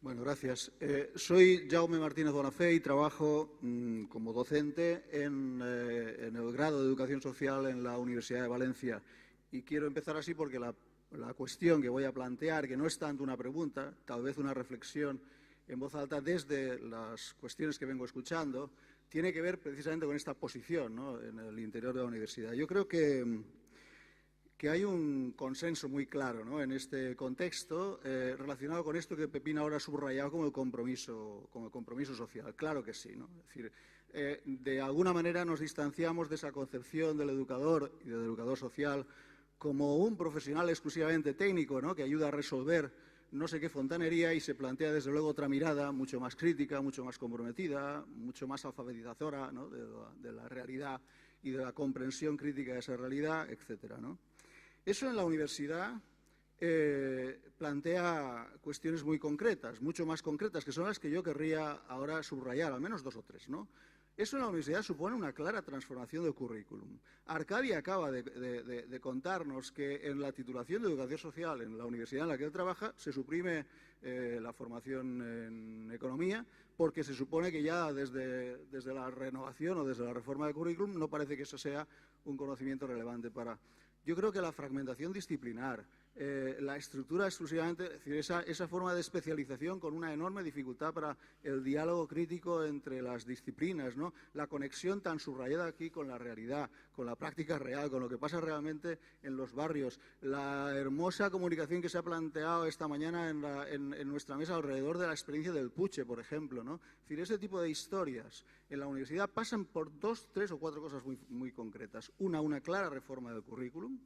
Bueno, gracias. Soy Jaume Martínez Bonafé y trabajo como docente en el grado de Educación Social en la Universidad de Valencia. Y quiero empezar así porque la cuestión que voy a plantear, que no es tanto una pregunta, tal vez una reflexión en voz alta desde las cuestiones que vengo escuchando, tiene que ver precisamente con esta posición, ¿no?, en el interior de la universidad. Yo creo que hay un consenso muy claro, ¿no?, en este contexto relacionado con esto que Pepín ahora ha subrayado como el compromiso social. Claro que sí, ¿no? Es decir, de alguna manera nos distanciamos de esa concepción del educador y del educador social como un profesional exclusivamente técnico, ¿no?, que ayuda a resolver no sé qué fontanería, y se plantea desde luego otra mirada mucho más crítica, mucho más comprometida, mucho más alfabetizadora, ¿no?, de la realidad y de la comprensión crítica de esa realidad, etcétera, ¿no? Eso en la universidad plantea cuestiones muy concretas, mucho más concretas, que son las que yo querría ahora subrayar, al menos dos o tres, ¿no? Eso en la universidad supone una clara transformación del currículum. Arcadia acaba de contarnos que en la titulación de Educación Social en la universidad en la que él trabaja se suprime la formación en economía, porque se supone que ya desde la renovación o desde la reforma del currículum no parece que eso sea un conocimiento relevante para... Yo creo que la fragmentación disciplinar, la estructura exclusivamente, es decir, esa forma de especialización con una enorme dificultad para el diálogo crítico entre las disciplinas, ¿no?, la conexión tan subrayada aquí con la realidad, con la práctica real, con lo que pasa realmente en los barrios, la hermosa comunicación que se ha planteado esta mañana en nuestra mesa alrededor de la experiencia del Puche, por ejemplo, ¿no? Es decir, ese tipo de historias en la universidad pasan por dos, tres o cuatro cosas muy, muy concretas. Una clara reforma del currículum.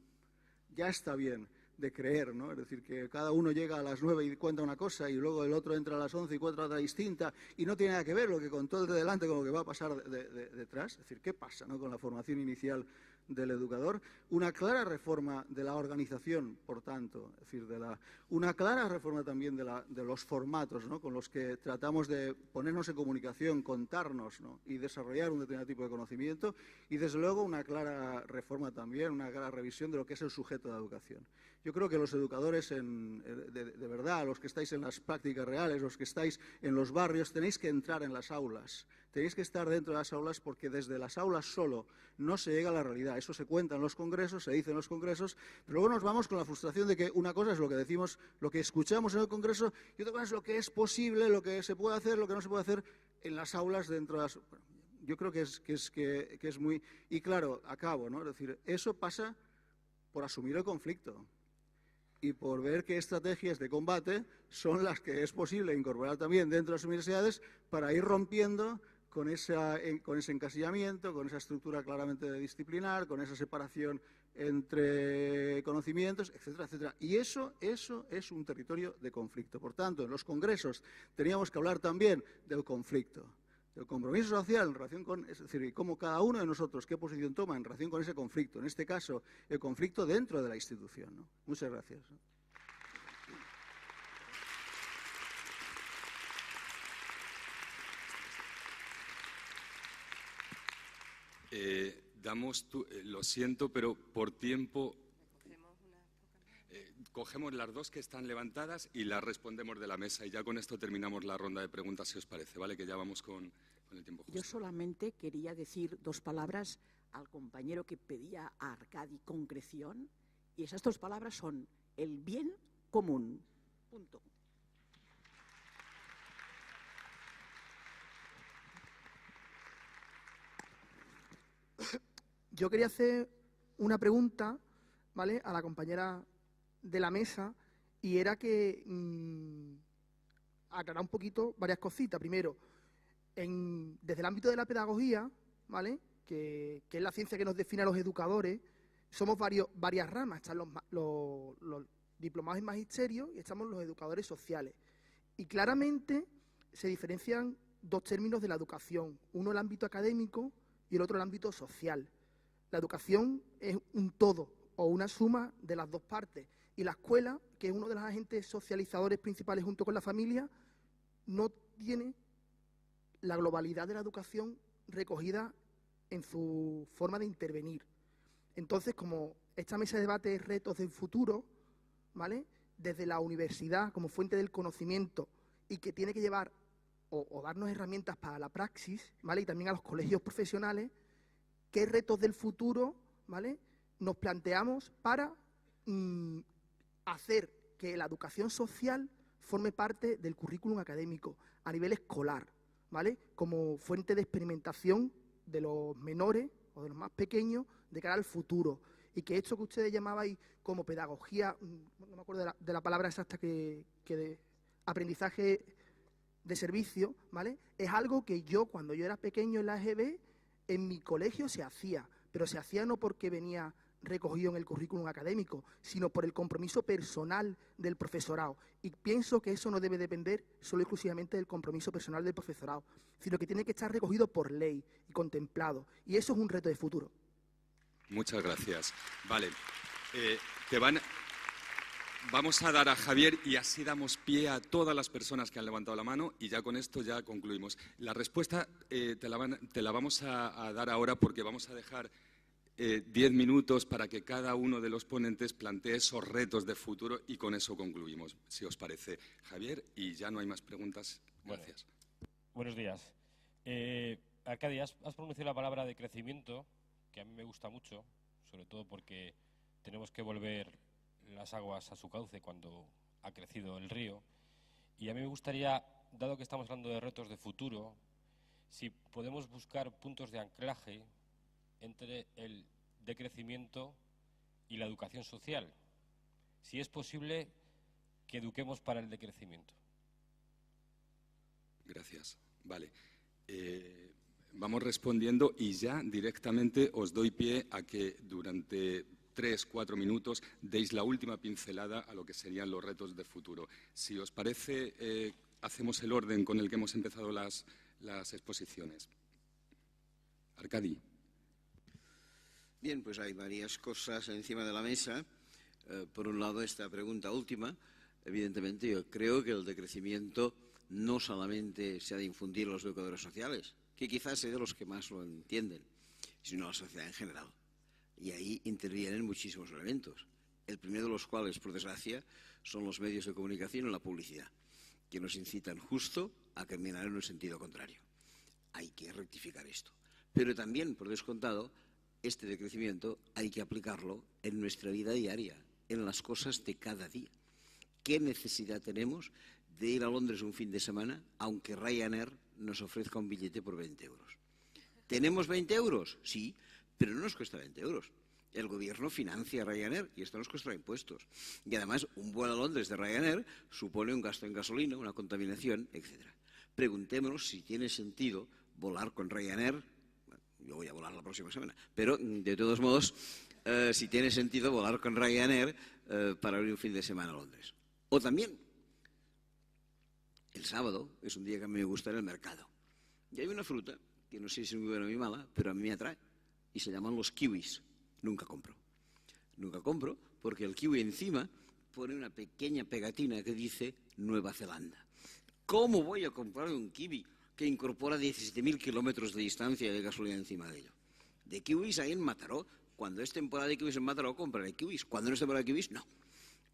Ya está bien de creer, ¿no? Es decir, que cada uno llega a las 9 y cuenta una cosa y luego el otro entra a las 11 y cuenta otra distinta y no tiene nada que ver lo que contó el de delante con lo que va a pasar detrás. Es decir, ¿qué pasa, ¿no?, con la formación inicial del educador? Una clara reforma de la organización, por tanto, es decir, una clara reforma también de los formatos, ¿no?, con los que tratamos de ponernos en comunicación, contarnos, ¿no?, y desarrollar un determinado tipo de conocimiento, y desde luego una clara reforma también, una clara revisión de lo que es el sujeto de la educación. Yo creo que los educadores, de verdad, los que estáis en las prácticas reales, los que estáis en los barrios, tenéis que entrar en las aulas, tenéis que estar dentro de las aulas, porque desde las aulas solo no se llega a la realidad. Eso se cuenta en los congresos, se dice en los congresos, pero luego nos vamos con la frustración de que una cosa es lo que decimos, lo que escuchamos en el congreso, y otra cosa es lo que es posible, lo que se puede hacer, lo que no se puede hacer en las aulas dentro de las... Bueno, yo creo que es muy... Y claro, acabo, ¿no? Es decir, eso pasa por asumir el conflicto y por ver qué estrategias de combate son las que es posible incorporar también dentro de las universidades para ir rompiendo con ese encasillamiento, con esa estructura claramente disciplinar, con esa separación entre conocimientos, etcétera, etcétera. Y eso es un territorio de conflicto. Por tanto, en los congresos teníamos que hablar también del conflicto, del compromiso social en relación con, es decir, cómo cada uno de nosotros, qué posición toma en relación con ese conflicto, en este caso, el conflicto dentro de la institución, ¿no? Muchas gracias. Lo siento, pero por tiempo cogemos las dos que están levantadas y las respondemos de la mesa, y ya con esto terminamos la ronda de preguntas, si os parece, ¿vale? Que ya vamos con el tiempo justo. Yo solamente quería decir dos palabras al compañero que pedía a Arcadi concreción, y esas dos palabras son el bien común. Punto. Yo quería hacer una pregunta, ¿vale?, a la compañera de la mesa, y era que aclarar un poquito varias cositas. Primero, desde el ámbito de la pedagogía, ¿vale?, que es la ciencia que nos define a los educadores, somos varias ramas. Están los diplomados en magisterio y estamos los educadores sociales. Y claramente se diferencian dos términos de la educación, uno el ámbito académico y el otro el ámbito social. La educación es un todo o una suma de las dos partes, y la escuela, que es uno de los agentes socializadores principales junto con la familia, no tiene la globalidad de la educación recogida en su forma de intervenir. Entonces, como esta mesa de debate es retos del futuro, ¿vale?, desde la universidad como fuente del conocimiento y que tiene que llevar o darnos herramientas para la praxis, ¿vale? Y también a los colegios profesionales, qué retos del futuro, ¿vale?, nos planteamos para hacer que la educación social forme parte del currículum académico a nivel escolar, ¿vale?, como fuente de experimentación de los menores o de los más pequeños de cara al futuro. Y que esto que ustedes llamabais como pedagogía, no me acuerdo de la palabra exacta que de aprendizaje de servicio, ¿vale?, es algo que yo, cuando yo era pequeño en la EGB, en mi colegio se hacía, pero se hacía no porque venía recogido en el currículum académico, sino por el compromiso personal del profesorado. Y pienso que eso no debe depender solo y exclusivamente del compromiso personal del profesorado, sino que tiene que estar recogido por ley y contemplado. Y eso es un reto de futuro. Muchas gracias. Vale. Vamos a dar a Javier y así damos pie a todas las personas que han levantado la mano y ya con esto ya concluimos. La respuesta te la vamos a dar ahora porque vamos a dejar 10 minutos para que cada uno de los ponentes plantee esos retos de futuro y con eso concluimos, si os parece. Javier, y ya no hay más preguntas. Gracias. Bueno, buenos días. Arcadi, has pronunciado la palabra de crecimiento, que a mí me gusta mucho, sobre todo porque tenemos que volver las aguas a su cauce cuando ha crecido el río. Y a mí me gustaría, dado que estamos hablando de retos de futuro, si podemos buscar puntos de anclaje entre el decrecimiento y la educación social. Si es posible que eduquemos para el decrecimiento. Gracias. Vale. Vamos respondiendo y ya directamente os doy pie a que durante 3-4 minutos deis la última pincelada a lo que serían los retos de futuro. Si os parece, hacemos el orden con el que hemos empezado las exposiciones. Arcadi. Bien, pues hay varias cosas encima de la mesa. Por un lado, esta pregunta última. Evidentemente, yo creo que el decrecimiento no solamente se ha de infundir a los educadores sociales, que quizás sean los que más lo entienden, sino a la sociedad en general. Y ahí intervienen muchísimos elementos. El primero de los cuales, por desgracia, son los medios de comunicación y la publicidad, que nos incitan justo a caminar en un sentido contrario. Hay que rectificar esto. Pero también, por descontado, este decrecimiento hay que aplicarlo en nuestra vida diaria, en las cosas de cada día. ¿Qué necesidad tenemos de ir a Londres un fin de semana, aunque Ryanair nos ofrezca un billete por 20 euros? ¿Tenemos 20 euros? Sí, pero no nos cuesta 20 euros. El gobierno financia Ryanair y esto nos costará impuestos. Y además, un vuelo a Londres de Ryanair supone un gasto en gasolina, una contaminación, etc. Preguntémonos si tiene sentido volar con Ryanair. Yo voy a volar la próxima semana, pero de todos modos, si tiene sentido volar con Ryanair para ir un fin de semana a Londres. O también, el sábado es un día que a mí me gusta en el mercado. Y hay una fruta, que no sé si es muy buena o muy mala, pero a mí me atrae, y se llaman los kiwis. Nunca compro. Nunca compro porque el kiwi encima pone una pequeña pegatina que dice Nueva Zelanda. ¿Cómo voy a comprar un kiwi que incorpora 17.000 kilómetros de distancia de gasolina encima de ello? De kiwis hay en Mataró. Cuando es temporada de kiwis en Mataró, compraré kiwis. Cuando no es temporada de kiwis, no.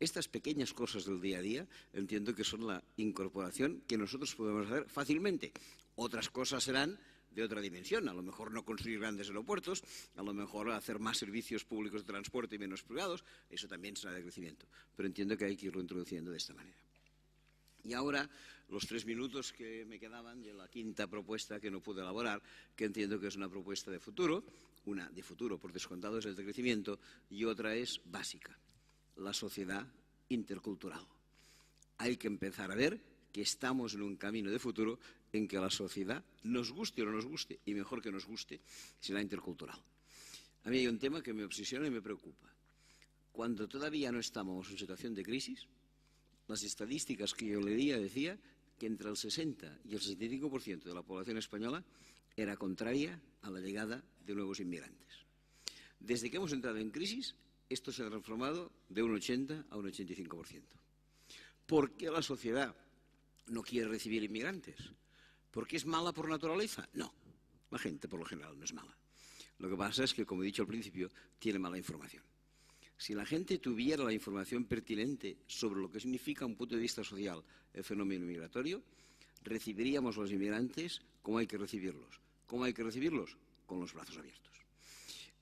Estas pequeñas cosas del día a día entiendo que son la incorporación que nosotros podemos hacer fácilmente. Otras cosas serán de otra dimensión. A lo mejor no construir grandes aeropuertos, a lo mejor hacer más servicios públicos de transporte y menos privados. Eso también será de crecimiento. Pero entiendo que hay que irlo introduciendo de esta manera. Y ahora, los 3 minutos que me quedaban de la quinta propuesta que no pude elaborar, que entiendo que es una propuesta de futuro, una de futuro por descontado es el de crecimiento, y otra es básica, la sociedad intercultural. Hay que empezar a ver que estamos en un camino de futuro en que la sociedad, nos guste o no nos guste, y mejor que nos guste, será intercultural. A mí hay un tema que me obsesiona y me preocupa. Cuando todavía no estamos en situación de crisis, las estadísticas que yo leía decía que entre el 60 y el 65% de la población española era contraria a la llegada de nuevos inmigrantes. Desde que hemos entrado en crisis, esto se ha transformado de un 80 a un 85%. ¿Por qué la sociedad no quiere recibir inmigrantes? ¿Por qué es mala por naturaleza? No, la gente por lo general no es mala. Lo que pasa es que, como he dicho al principio, tiene mala información. Si la gente tuviera la información pertinente sobre lo que significa un punto de vista social el fenómeno migratorio, recibiríamos a los inmigrantes como hay que recibirlos. ¿Cómo hay que recibirlos? Con los brazos abiertos.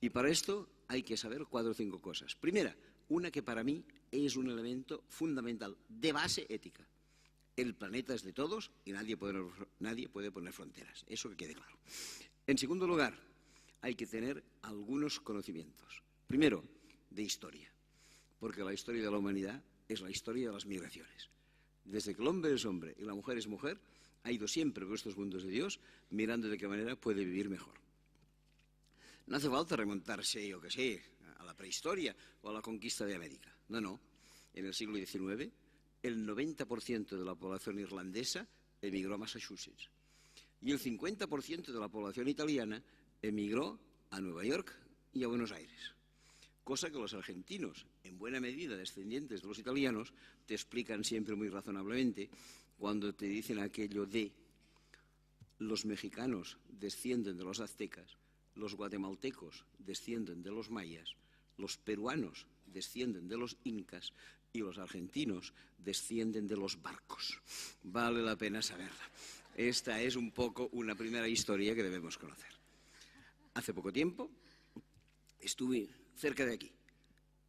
Y para esto hay que saber 4 o 5 cosas. Primera, una que para mí es un elemento fundamental, de base ética. El planeta es de todos y nadie puede poner fronteras. Eso que quede claro. En segundo lugar, hay que tener algunos conocimientos. Primero, de historia, porque la historia de la humanidad es la historia de las migraciones. Desde que el hombre es hombre y la mujer es mujer, ha ido siempre por estos mundos de Dios mirando de qué manera puede vivir mejor. No hace falta remontarse, yo qué sé, a la prehistoria o a la conquista de América. No, no. En el siglo XIX, el 90% de la población irlandesa emigró a Massachusetts y el 50% de la población italiana emigró a Nueva York y a Buenos Aires. Cosa que los argentinos, en buena medida descendientes de los italianos, te explican siempre muy razonablemente cuando te dicen aquello de los mexicanos descienden de los aztecas, los guatemaltecos descienden de los mayas, los peruanos descienden de los incas y los argentinos descienden de los barcos. Vale la pena saberla. Esta es un poco una primera historia que debemos conocer. Hace poco tiempo estuve cerca de aquí,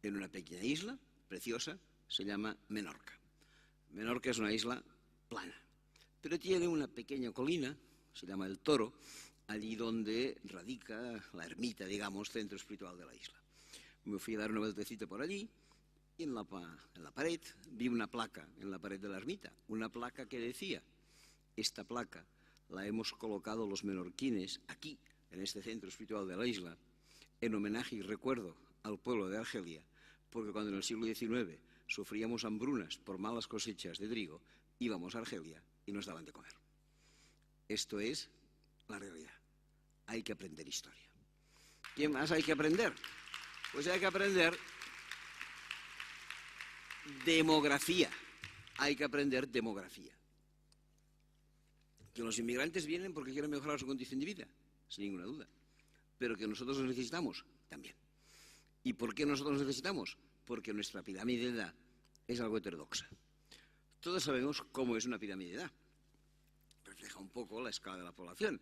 en una pequeña isla preciosa, se llama Menorca. Menorca es una isla plana, pero tiene una pequeña colina, se llama El Toro, allí donde radica la ermita, digamos, centro espiritual de la isla. Me fui a dar una vueltecita por allí y en la pared vi una placa, en la pared de la ermita, una placa que decía, esta placa la hemos colocado los menorquines aquí, en este centro espiritual de la isla, en homenaje y recuerdo al pueblo de Argelia, porque cuando en el siglo XIX sufríamos hambrunas por malas cosechas de trigo, íbamos a Argelia y nos daban de comer. Esto es la realidad. Hay que aprender historia. ¿Qué más hay que aprender? Pues hay que aprender demografía. Hay que aprender demografía. Que los inmigrantes vienen porque quieren mejorar su condición de vida, sin ninguna duda. Pero que nosotros los necesitamos, también. ¿Y por qué nosotros los necesitamos? Porque nuestra pirámide de edad es algo heterodoxa. Todos sabemos cómo es una pirámide de edad. Refleja un poco la escala de la población.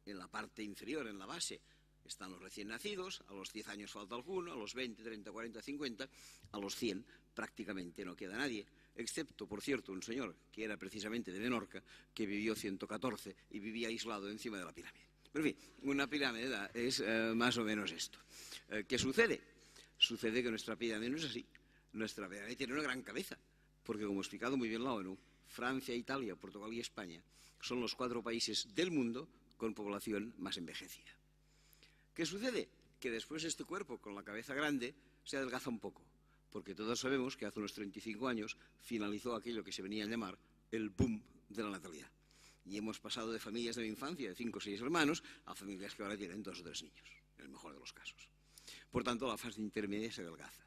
En la parte inferior, en la base, están los recién nacidos, a los 10 años falta alguno, a los 20, 30, 40, 50, a los 100 prácticamente no queda nadie, excepto, por cierto, un señor que era precisamente de Menorca, que vivió 114 y vivía aislado encima de la pirámide. Pero en fin, una pirámide de edad es más o menos esto. ¿Qué sucede? Sucede que nuestra pirámide no es así. Nuestra pirámide tiene una gran cabeza, porque como ha explicado muy bien la ONU, Francia, Italia, Portugal y España son los 4 países del mundo con población más envejecida. ¿Qué sucede? Que después este cuerpo con la cabeza grande se adelgaza un poco, porque todos sabemos que hace unos 35 años finalizó aquello que se venía a llamar el boom de la natalidad. Y hemos pasado de familias de mi infancia de 5 o 6 hermanos a familias que ahora tienen 2 o 3 niños, en el mejor de los casos. Por tanto, la fase intermedia se adelgaza.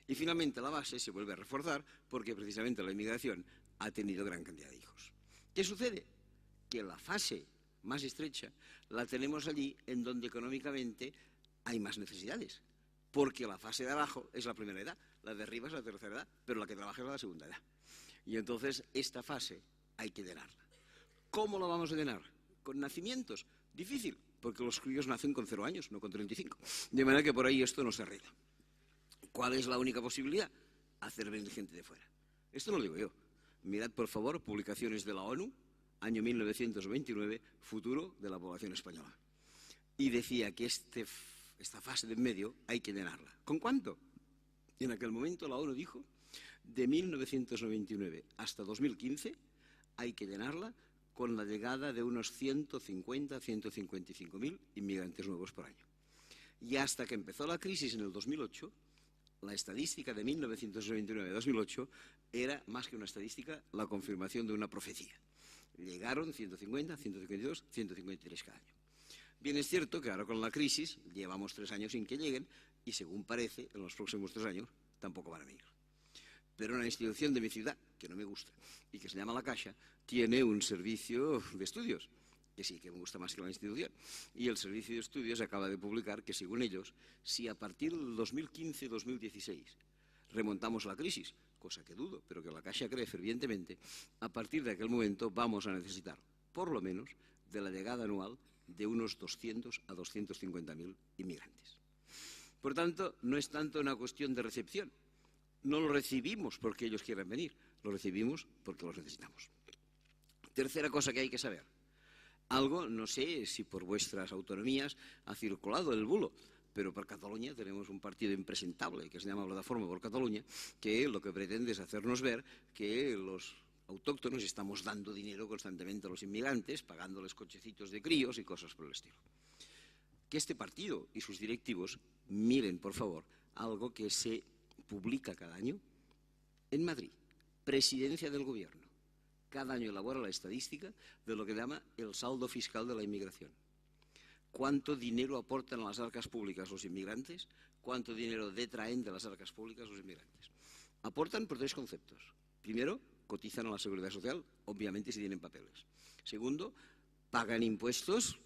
Y finalmente la base se vuelve a reforzar porque precisamente la inmigración ha tenido gran cantidad de hijos. ¿Qué sucede? Que la fase más estrecha la tenemos allí en donde económicamente hay más necesidades, porque la fase de abajo es la primera edad, la de arriba es la tercera edad, pero la que trabaja es la segunda edad. Y entonces esta fase hay que llenarla. ¿Cómo la vamos a llenar? ¿Con nacimientos? Difícil, porque los críos nacen con 0 años, no con 35. De manera que por ahí esto no se arregla. ¿Cuál es la única posibilidad? Hacer venir gente de fuera. Esto no lo digo yo. Mirad, por favor, publicaciones de la ONU, año 1929, futuro de la población española. Y decía que esta fase de en medio hay que llenarla. ¿Con cuánto? En aquel momento la ONU dijo, de 1999 hasta 2015 hay que llenarla con la llegada de unos 150, 155.000 inmigrantes nuevos por año. Y hasta que empezó la crisis en el 2008, la estadística de 1999-2008 era más que una estadística, la confirmación de una profecía. Llegaron 150, 152, 153 cada año. Bien, es cierto que ahora con la crisis llevamos 3 años sin que lleguen y según parece, en los próximos 3 años tampoco van a venir. Pero una institución de mi ciudad, que no me gusta, y que se llama La Caixa, tiene un servicio de estudios. que sí que me gusta más que la institución. Y el Servicio de Estudios acaba de publicar que, según ellos, si a partir del 2015-2016 remontamos la crisis, cosa que dudo, pero que la Caixa cree fervientemente, a partir de aquel momento vamos a necesitar, por lo menos, de la llegada anual de unos 200 a 250.000 inmigrantes. Por tanto, no es tanto una cuestión de recepción. No los recibimos porque ellos quieran venir, los recibimos porque los necesitamos. Tercera cosa que hay que saber. Algo, no sé si por vuestras autonomías ha circulado el bulo, pero por Cataluña tenemos un partido impresentable que se llama Plataforma por Cataluña, que lo que pretende es hacernos ver que los autóctonos estamos dando dinero constantemente a los inmigrantes, pagándoles cochecitos de críos y cosas por el estilo. Que este partido y sus directivos miren, por favor, algo que se publica cada año en Madrid, Presidencia del Gobierno. Cada año elabora la estadística de lo que llama el saldo fiscal de la inmigración. ¿Cuánto dinero aportan a las arcas públicas los inmigrantes? ¿Cuánto dinero detraen de las arcas públicas los inmigrantes? Aportan por tres conceptos. Primero, cotizan a la Seguridad Social, obviamente si tienen papeles. Segundo, pagan impuestos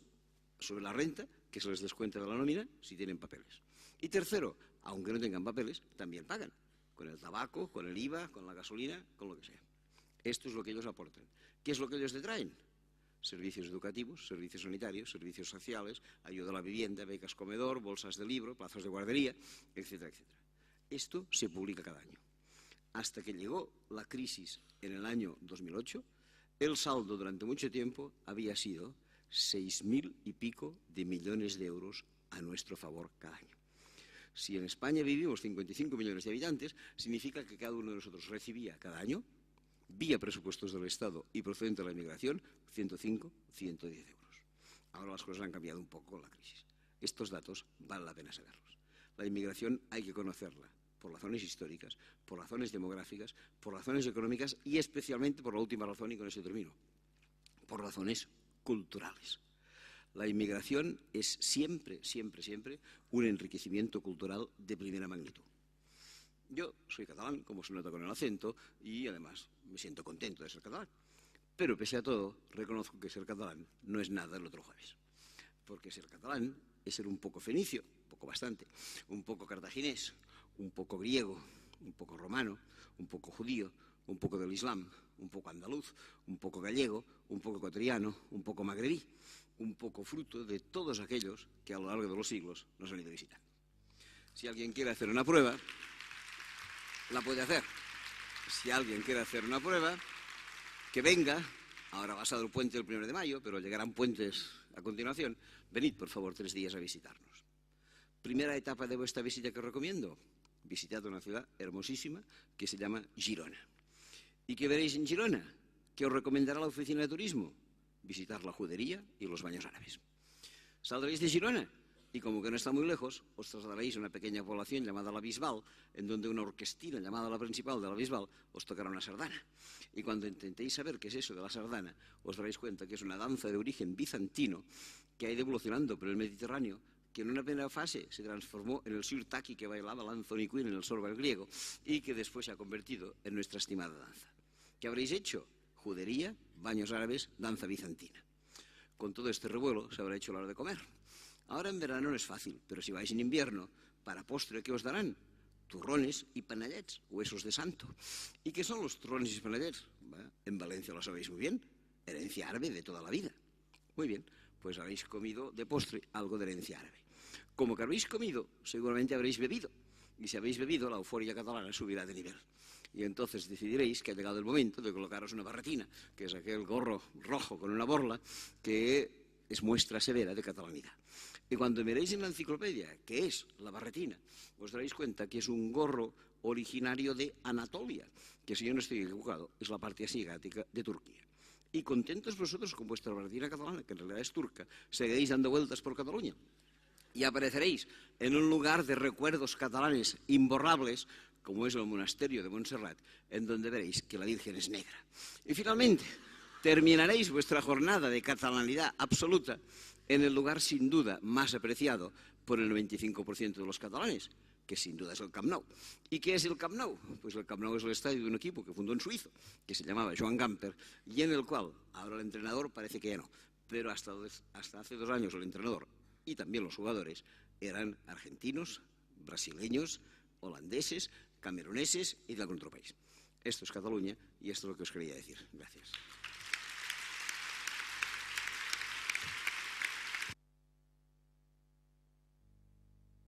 sobre la renta, que se les descuenta de la nómina, si tienen papeles. Y tercero, aunque no tengan papeles, también pagan, con el tabaco, con el IVA, con la gasolina, con lo que sea. Esto es lo que ellos aportan. ¿Qué es lo que ellos detraen? Servicios educativos, servicios sanitarios, servicios sociales, ayuda a la vivienda, becas comedor, bolsas de libro, plazas de guardería, etcétera, etcétera. Esto se publica cada año. Hasta que llegó la crisis en el año 2008, el saldo durante mucho tiempo había sido 6.000 y pico de millones de euros a nuestro favor cada año. Si en España vivimos 55 millones de habitantes, significa que cada uno de nosotros recibía cada año, vía presupuestos del Estado y procedente de la inmigración, 105, 110 euros. Ahora las cosas han cambiado un poco con la crisis. Estos datos vale la pena saberlos. La inmigración hay que conocerla por razones históricas, por razones demográficas, por razones económicas y especialmente por la última razón, y con eso termino, por razones culturales. La inmigración es siempre, siempre, siempre un enriquecimiento cultural de primera magnitud. Yo soy catalán, como se nota con el acento, y además me siento contento de ser catalán. Pero pese a todo, reconozco que ser catalán no es nada el otro jueves. Porque ser catalán es ser un poco fenicio, un poco bastante, un poco cartaginés, un poco griego, un poco romano, un poco judío, un poco del Islam, un poco andaluz, un poco gallego, un poco ecuatoriano, un poco magrebí, un poco fruto de todos aquellos que a lo largo de los siglos nos han ido visitando. Si alguien quiere hacer una prueba, la puede hacer. Si alguien quiere hacer una prueba, que venga. Ahora ha pasado el puente del 1 de mayo, pero llegarán puentes a continuación. Venid, por favor, 3 días a visitarnos. Primera etapa de vuestra visita que os recomiendo. Visitad una ciudad hermosísima que se llama Girona. ¿Y qué veréis en Girona? ¿Qué os recomendará la oficina de turismo? Visitar la judería y los baños árabes. Saldréis de Girona y, como que no está muy lejos, os trasladaréis a una pequeña población llamada La Bisbal, en donde una orquestina llamada La Principal de La Bisbal os tocará una sardana. Y cuando intentéis saber qué es eso de la sardana, os daréis cuenta que es una danza de origen bizantino que ha ido evolucionando por el Mediterráneo, que en una primera fase se transformó en el sirtaki que bailaba el Anthony Quinn en el sorba griego y que después se ha convertido en nuestra estimada danza. ¿Qué habréis hecho? Judería, baños árabes, danza bizantina. Con todo este revuelo se habrá hecho la hora de comer. Ahora en verano no es fácil, pero si vais en invierno, para postre, ¿qué os darán? Turrones y panellets, huesos de santo. ¿Y qué son los turrones y panellets? En Valencia lo sabéis muy bien, herencia árabe de toda la vida. Muy bien, pues habéis comido de postre algo de herencia árabe. Como que habéis comido, seguramente habréis bebido. Y si habéis bebido, la euforia catalana subirá de nivel. Y entonces decidiréis que ha llegado el momento de colocaros una barretina, que es aquel gorro rojo con una borla, que es muestra severa de catalanidad. Y cuando miréis en la enciclopedia qué es la barretina, os daréis cuenta que es un gorro originario de Anatolia, que si yo no estoy equivocado, es la parte asiática de Turquía. Y contentos vosotros con vuestra barretina catalana, que en realidad es turca, seguiréis dando vueltas por Cataluña. Y apareceréis en un lugar de recuerdos catalanes imborrables, como es el monasterio de Montserrat, en donde veréis que la Virgen es negra. Y finalmente, terminaréis vuestra jornada de catalanidad absoluta en el lugar sin duda más apreciado por el 95% de los catalanes, que sin duda es el Camp Nou. ¿Y qué es el Camp Nou? Pues el Camp Nou es el estadio de un equipo que fundó en Suizo, que se llamaba Joan Gamper, y en el cual ahora el entrenador parece que ya no, pero hasta hace 2 años el entrenador y también los jugadores eran argentinos, brasileños, holandeses, cameruneses y de algún otro país. Esto es Cataluña y esto es lo que os quería decir. Gracias.